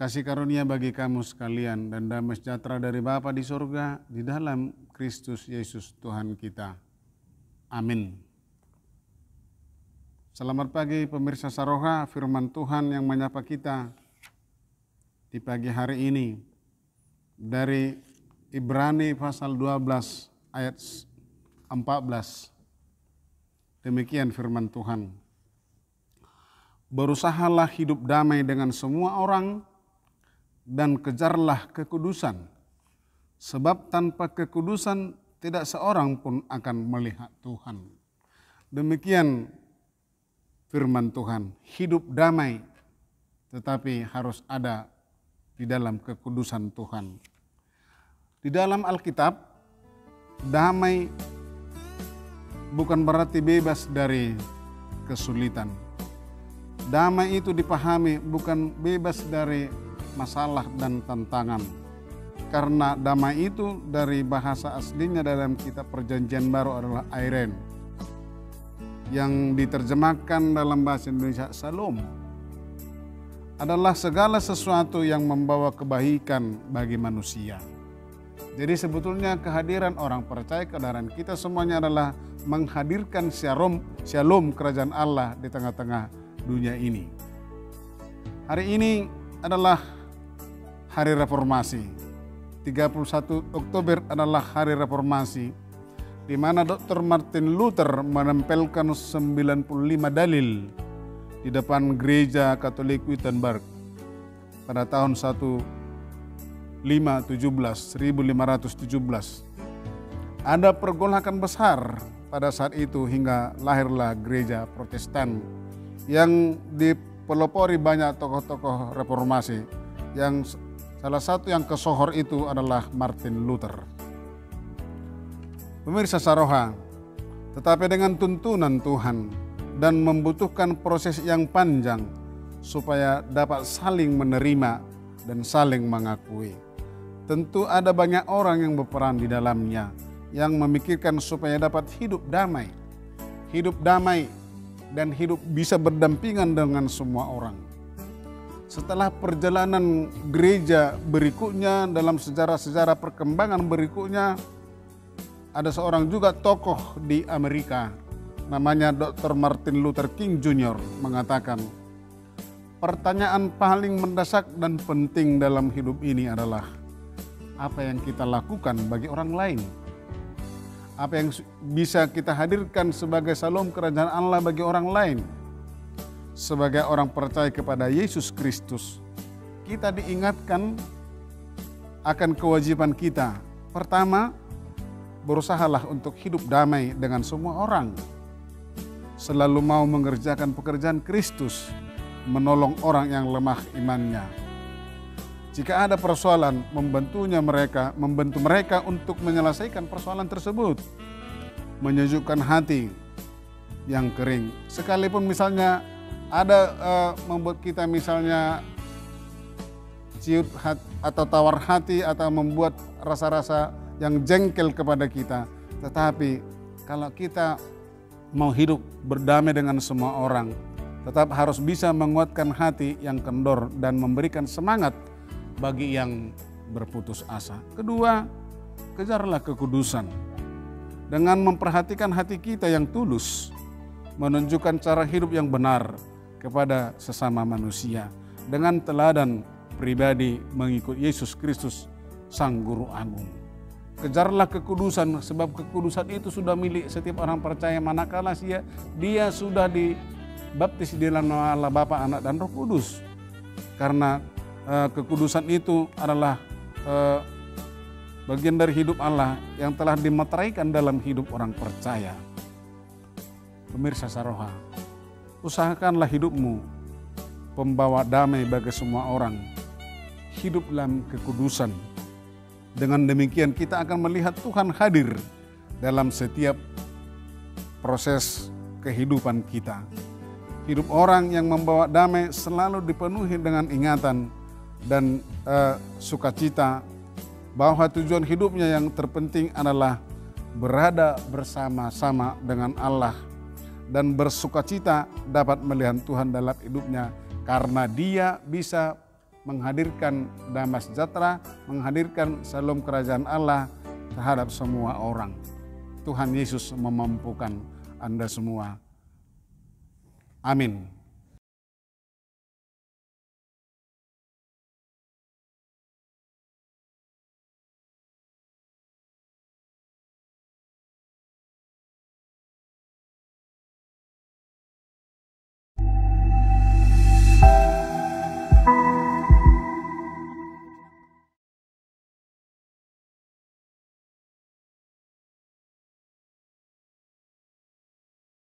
Kasih karunia bagi kamu sekalian dan damai sejahtera dari Bapa di surga di dalam Kristus Yesus Tuhan kita. Amin. Selamat pagi pemirsa Saroha, firman Tuhan yang menyapa kita di pagi hari ini dari Ibrani pasal 12 ayat 14. Demikian firman Tuhan. Berusahalah hidup damai dengan semua orang dan kejarlah kekudusan, sebab tanpa kekudusan tidak seorang pun akan melihat Tuhan. Demikian firman Tuhan, hidup damai tetapi harus ada di dalam kekudusan Tuhan. Di dalam Alkitab, damai bukan berarti bebas dari kesulitan. Damai itu dipahami bukan bebas dari masalah dan tantangan. Karena damai itu dari bahasa aslinya dalam kitab Perjanjian Baru adalah airen, yang diterjemahkan dalam bahasa Indonesia Shalom, adalah segala sesuatu yang membawa kebaikan bagi manusia. Jadi sebetulnya kehadiran orang percaya kedaran kita semuanya adalah menghadirkan shalom kerajaan Allah di tengah-tengah dunia ini. Hari ini adalah Hari Reformasi. 31 Oktober adalah Hari Reformasi, di mana Dr. Martin Luther menempelkan 95 dalil di depan gereja Katolik Wittenberg pada tahun 1517. Ada pergolakan besar pada saat itu hingga lahirlah gereja Protestan yang dipelopori banyak tokoh-tokoh reformasi, yang salah satu yang kesohor itu adalah Martin Luther. Pemirsa Saroha, tetapi dengan tuntunan Tuhan dan membutuhkan proses yang panjang supaya dapat saling menerima dan saling mengakui. Tentu ada banyak orang yang berperan di dalamnya, yang memikirkan supaya dapat hidup damai dan hidup bisa berdampingan dengan semua orang. Setelah perjalanan gereja berikutnya, dalam sejarah-sejarah perkembangan berikutnya, ada seorang juga tokoh di Amerika, namanya Dr. Martin Luther King Jr. mengatakan, pertanyaan paling mendesak dan penting dalam hidup ini adalah, apa yang kita lakukan bagi orang lain? Apa yang bisa kita hadirkan sebagai shalom kerajaan Allah bagi orang lain? Sebagai orang percaya kepada Yesus Kristus, kita diingatkan akan kewajiban kita. Pertama, berusahalah untuk hidup damai dengan semua orang. Selalu mau mengerjakan pekerjaan Kristus, menolong orang yang lemah imannya. Jika ada persoalan, membantu mereka untuk menyelesaikan persoalan tersebut. Menyejukkan hati yang kering. Sekalipun misalnya ada membuat kita misalnya ciut atau tawar hati atau membuat rasa-rasa yang jengkel kepada kita. Tetapi kalau kita mau hidup berdamai dengan semua orang, tetap harus bisa menguatkan hati yang kendor dan memberikan semangat bagi yang berputus asa. Kedua, kejarlah kekudusan dengan memperhatikan hati kita yang tulus, menunjukkan cara hidup yang benar kepada sesama manusia dengan teladan pribadi mengikut Yesus Kristus Sang Guru Agung. Kejarlah kekudusan, sebab kekudusan itu sudah milik setiap orang percaya manakala dia sudah dibaptis di dalam nama Allah Bapa, Anak dan Roh Kudus. Karena kekudusan itu adalah bagian dari hidup Allah yang telah dimeteraikan dalam hidup orang percaya. Pemirsa Saroha, usahakanlah hidupmu pembawa damai bagi semua orang. Hidup dalam kekudusan. Dengan demikian kita akan melihat Tuhan hadir dalam setiap proses kehidupan kita. Hidup orang yang membawa damai selalu dipenuhi dengan ingatan dan sukacita bahwa tujuan hidupnya yang terpenting adalah berada bersama-sama dengan Allah dan bersukacita dapat melihat Tuhan dalam hidupnya karena dia bisa menghadirkan damai sejahtera, menghadirkan shalom kerajaan Allah terhadap semua orang. Tuhan Yesus memampukan Anda semua. Amin.